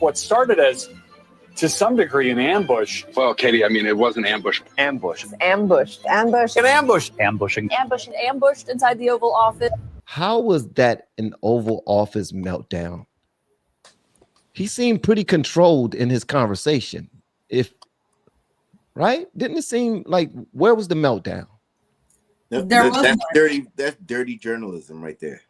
What started as, to some degree, an ambush. Well, Katie, I mean, it wasn't ambush. Ambush. Ambushed. Ambushed. An ambush. Ambushing. Ambushed inside the Oval Office. How was that an Oval Office meltdown? He seemed pretty controlled in his conversation. Right? Didn't it seem like, where was the meltdown? That's dirty journalism right there.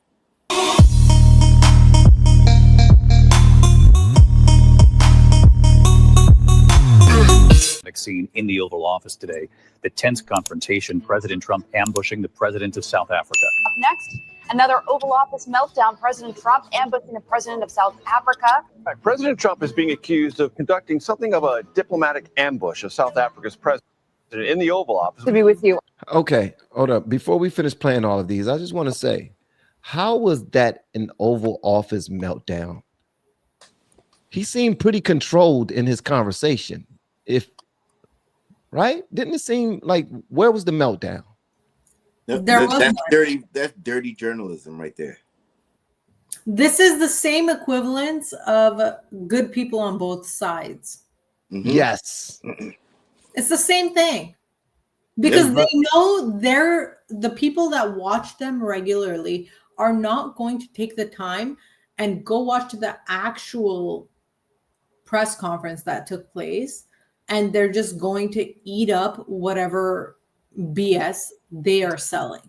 Scene in the Oval Office today. The tense confrontation, President Trump ambushing the president of South Africa. Up next, another Oval Office meltdown. President Trump ambushing the president of South Africa. Right, President Trump is being accused of conducting something of a diplomatic ambush of South Africa's president in the Oval Office. To be with you. Okay, hold up. Before we finish playing all of these, I just want to say, how was that an Oval Office meltdown? He seemed pretty controlled in his conversation. Right? Didn't it seem like, where was the meltdown? That's dirty journalism right there. This is the same equivalence of good people on both sides. Mm-hmm. Yes. It's the same thing. Because they know the people that watch them regularly are not going to take the time and go watch the actual press conference that took place. And they're just going to eat up whatever BS they are selling.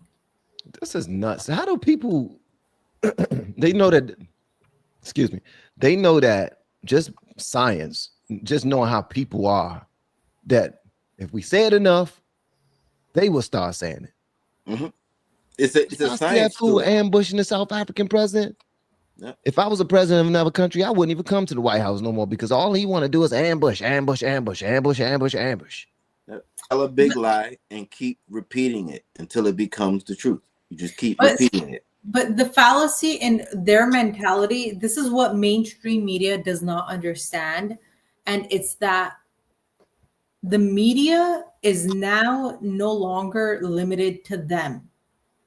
This is nuts. How do people, they know that, they know that just science, just knowing how people are, that if we say it enough, they will start saying it. Mm-hmm. It's a science. That fool ambushing the South African president. Yeah. If I was a president of another country, I wouldn't even come to the White House no more, because all he want to do is ambush. Tell a big lie and keep repeating it until it becomes the truth. You just keep repeating it. But the fallacy in their mentality, this is what mainstream media does not understand. And it's that the media is now no longer limited to them.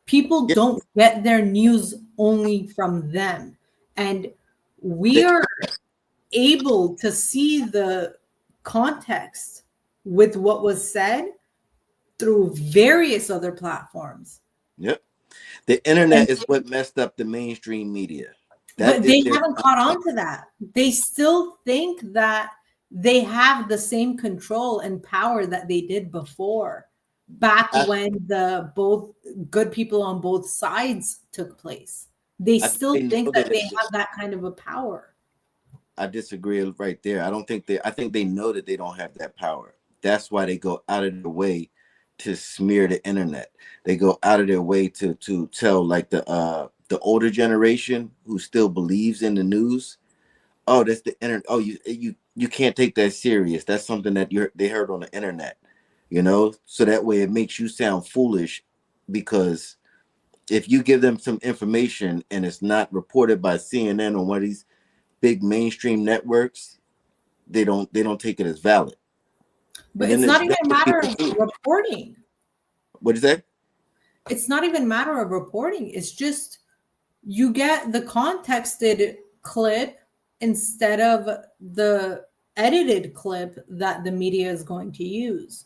People don't get their news only from them. And we are able to see the context with what was said through various other platforms. Yep. The internet is what messed up the mainstream media. But they haven't caught on to that. They still think that they have the same control and power that they did before, back when the both good people on both sides took place. They still think that they have that kind of a power. I disagree right there. I think they know that they don't have that power. That's why they go out of their way to smear the internet. They go out of their way to tell, like, the older generation who still believes in the news, oh, that's the internet. Oh, you can't take that serious. That's something that they heard on the internet, so that way it makes you sound foolish, because if you give them some information and it's not reported by CNN or one of these big mainstream networks, they don't take it as valid. But it's not even a matter of reporting. What is that? It's not even a matter of reporting. It's just you get the contexted clip instead of the edited clip that the media is going to use.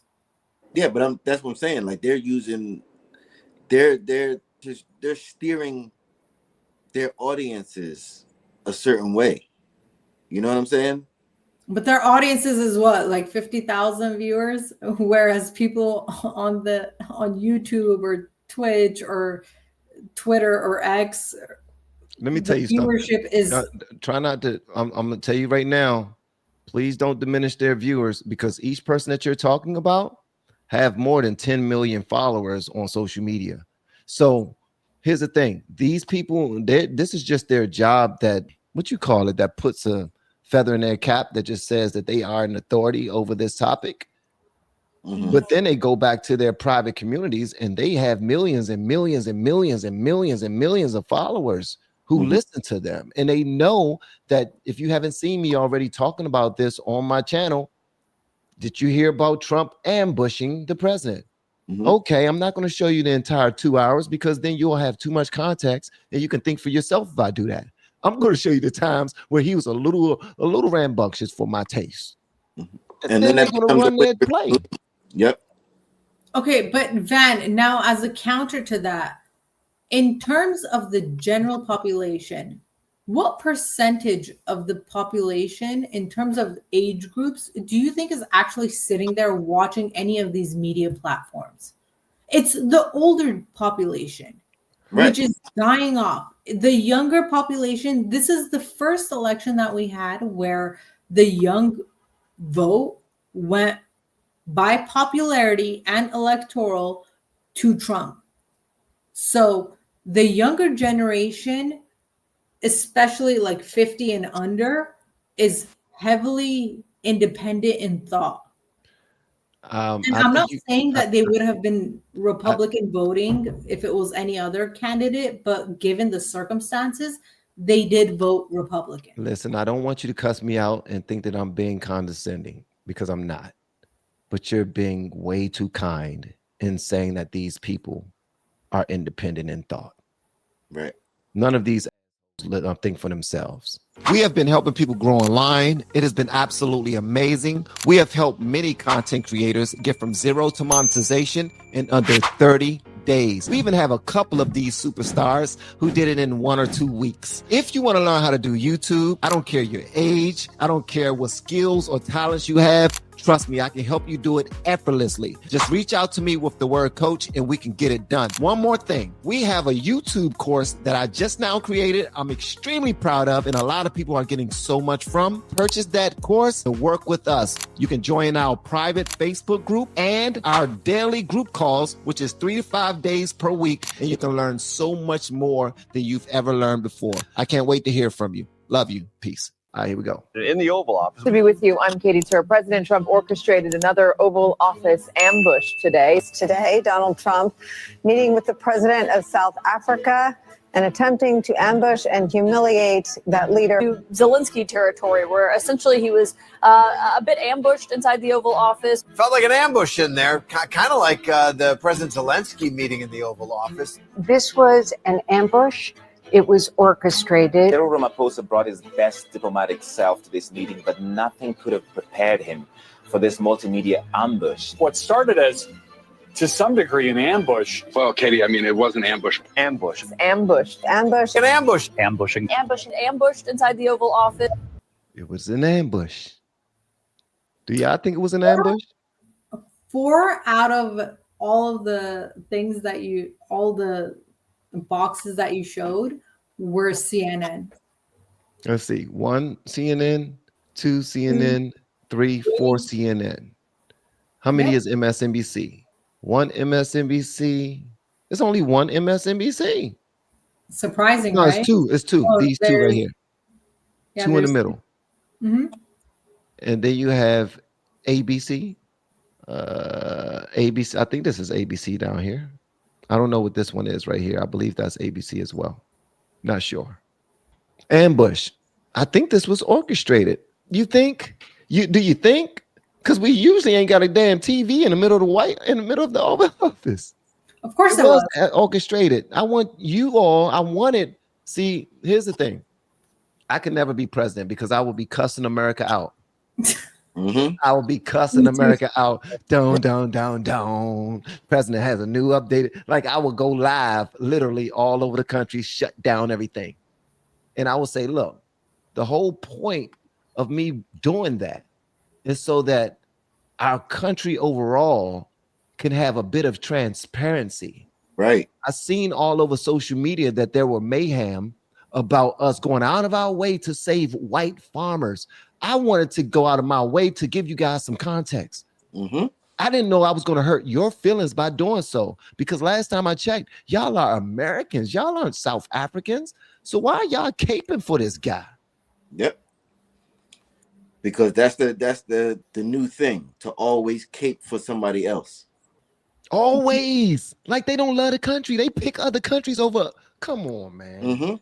Yeah, but that's what I'm saying. Like, they're using, they're steering their audiences a certain way. You know what I'm saying? But their audiences is what, like 50,000 viewers, whereas people on YouTube or Twitch or Twitter or X, let me tell you something. Viewership is try not to. I'm gonna tell you right now. Please don't diminish their viewers, because each person that you're talking about have more than 10 million followers on social media. So here's the thing: these people, this is just their job. That that puts a feather in their cap that just says that they are an authority over this topic. Mm-hmm. But then they go back to their private communities and they have millions and millions and millions and millions and millions of followers who listen to them. And they know that if you haven't seen me already talking about this on my channel, did you hear about Trump ambushing the president? Mm-hmm. Okay, I'm not going to show you the entire 2 hours, because then you'll have too much context and you can think for yourself if I do that. I'm going to show you the times where he was a little rambunctious for my taste. And then they're that going to becomes run a their play. Yep. Okay, but Van, now as a counter to that, in terms of the general population, what percentage of the population in terms of age groups do you think is actually sitting there watching any of these media platforms? It's the older population, Right. which is dying off. The younger population, this is the first election that we had where the young vote went by popularity and electoral to Trump. So the younger generation, especially like 50 and under, is heavily independent in thought. And I'm not saying that they would have been Republican voting if it was any other candidate, but given the circumstances, they did vote Republican. Listen, I don't want you to cuss me out and think that I'm being condescending, because I'm not. But you're being way too kind in saying that these people are independent in thought. Right. None of these think for themselves. We have been helping people grow online. It has been absolutely amazing. We have helped many content creators get from zero to monetization in under 30 days. We even have a couple of these superstars who did it in 1 or 2 weeks. If you want to learn how to do YouTube, I don't care your age, I don't care what skills or talents you have. Trust me, I can help you do it effortlessly. Just reach out to me with the word coach and we can get it done. One more thing. We have a YouTube course that I just now created. I'm extremely proud of, and a lot of people are getting so much from. Purchase that course and work with us. You can join our private Facebook group and our daily group calls, which is 3 to 5 days per week. And you can learn so much more than you've ever learned before. I can't wait to hear from you. Love you. Peace. All right, here we go. In the Oval Office. To be with you, I'm Katie Tur. President Trump orchestrated another Oval Office ambush today. Today, Donald Trump meeting with the president of South Africa and attempting to ambush and humiliate that leader. To Zelensky territory, where essentially he was a bit ambushed inside the Oval Office. Felt like an ambush in there, kind of like the President Zelensky meeting in the Oval Office. This was an ambush. It was orchestrated. Cyril Ramaphosa brought his best diplomatic self to this meeting, but nothing could have prepared him for this multimedia ambush. What started as, to some degree, an ambush. Well, Katie, I mean, it was an ambush. Ambush. Ambushed. Ambush. An ambush. Ambushing. Ambushed inside the Oval Office. It was an ambush. Do y'all think it was an ambush? 4 out of all of the things that all the boxes that you showed were CNN. Let's see. 1 CNN, 2 CNN, 3, 4 CNN. How many is MSNBC? 1 MSNBC. It's only 1 MSNBC. Surprising, no, right? it's 2. It's 2. Oh, these 2 right here. Yeah, 2 in the middle. Mm-hmm. And then you have ABC. ABC. I think this is ABC down here. I don't know what this one is right here. I believe that's ABC as well. Not sure. Ambush. I think this was orchestrated. You think? Do you think? Because we usually ain't got a damn TV in the middle of the Oval Office. Of course it was orchestrated. I wanted. See, here's the thing. I could never be president because I will be cussing America out. I will be cussing America out. Down. President has a new updated. Like, I will go live literally all over the country, shut down everything. And I will say, look, the whole point of me doing that is so that our country overall can have a bit of transparency. Right. I've seen all over social media that there were mayhem about us going out of our way to save white farmers. I wanted to go out of my way to give you guys some context. I didn't know I was going to hurt your feelings by doing so, because last time I checked, y'all are Americans. Y'all aren't South Africans. So why are y'all caping for this guy? Yep. Because that's the new thing, to always cape for somebody else. Always. Like, they don't love the country. They pick other countries over. Come on, man.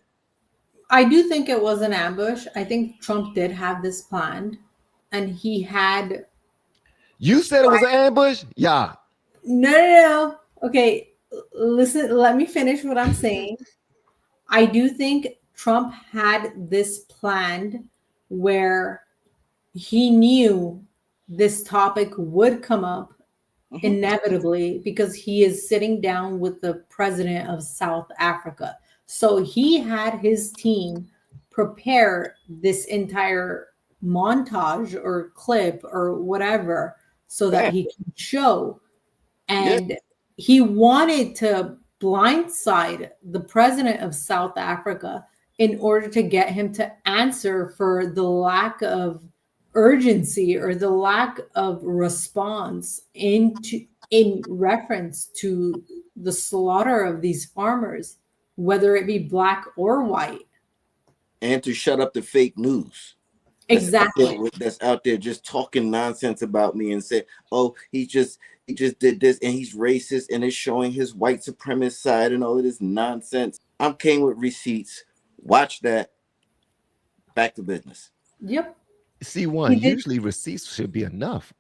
I do think it was an ambush. I think Trump did have this planned, and he had. You said it was an ambush? Yeah. No. Okay, listen, let me finish what I'm saying. I do think Trump had this planned where he knew this topic would come up inevitably because he is sitting down with the president of South Africa. So he had his team prepare this entire montage or clip or whatever so that he can show. And he wanted to blindside the president of South Africa in order to get him to answer for the lack of urgency or the lack of response in reference to the slaughter of these farmers, whether it be black or white. And to shut up the fake news. That's out there just talking nonsense about me and say, oh, he just did this and he's racist and is showing his white supremacist side and all of this nonsense. I came with receipts. Watch that. Back to business. Yep. C1, usually receipts should be enough.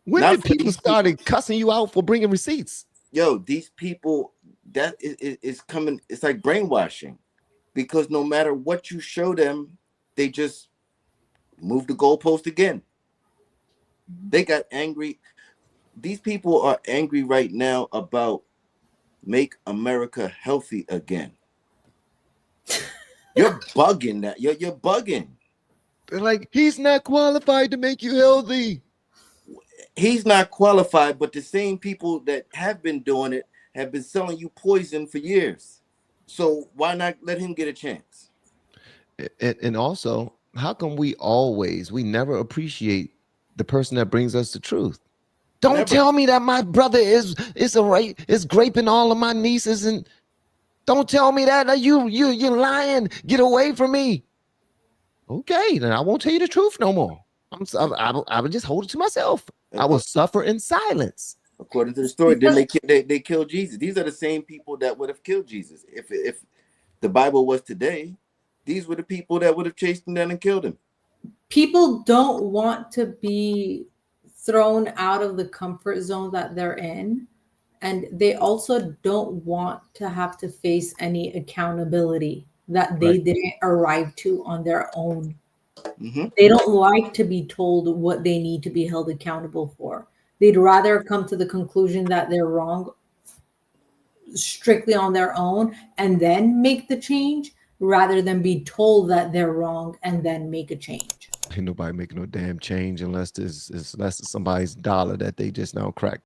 When did people started cussing you out for bringing receipts? Yo, these people, that is coming. It's like brainwashing, because no matter what you show them, they just move the goalpost again. They got angry. These people are angry right now about make America healthy again. You're bugging that. You're bugging. They're like, he's not qualified to make you healthy. He's not qualified, but the same people that have been doing it have been selling you poison for years. So why not let him get a chance? And also, how come we never appreciate the person that brings us the truth? Don't tell me that my brother is graping all of my nieces, and don't tell me that you're lying. Get away from me. Okay, then I won't tell you the truth no more. I would just hold it to myself. I will suffer in silence. According to the story, then they killed Jesus. These are the same people that would have killed Jesus if the Bible was today. These were the people that would have chased him down and killed him. People don't want to be thrown out of the comfort zone that they're in, and they also don't want to have to face any accountability that they didn't arrive to on their own. They don't like to be told what they need to be held accountable for. They'd rather come to the conclusion that they're wrong strictly on their own and then make the change, rather than be told that they're wrong and then make a change. Ain't nobody making no damn change unless it's somebody's dollar that they just now cracked.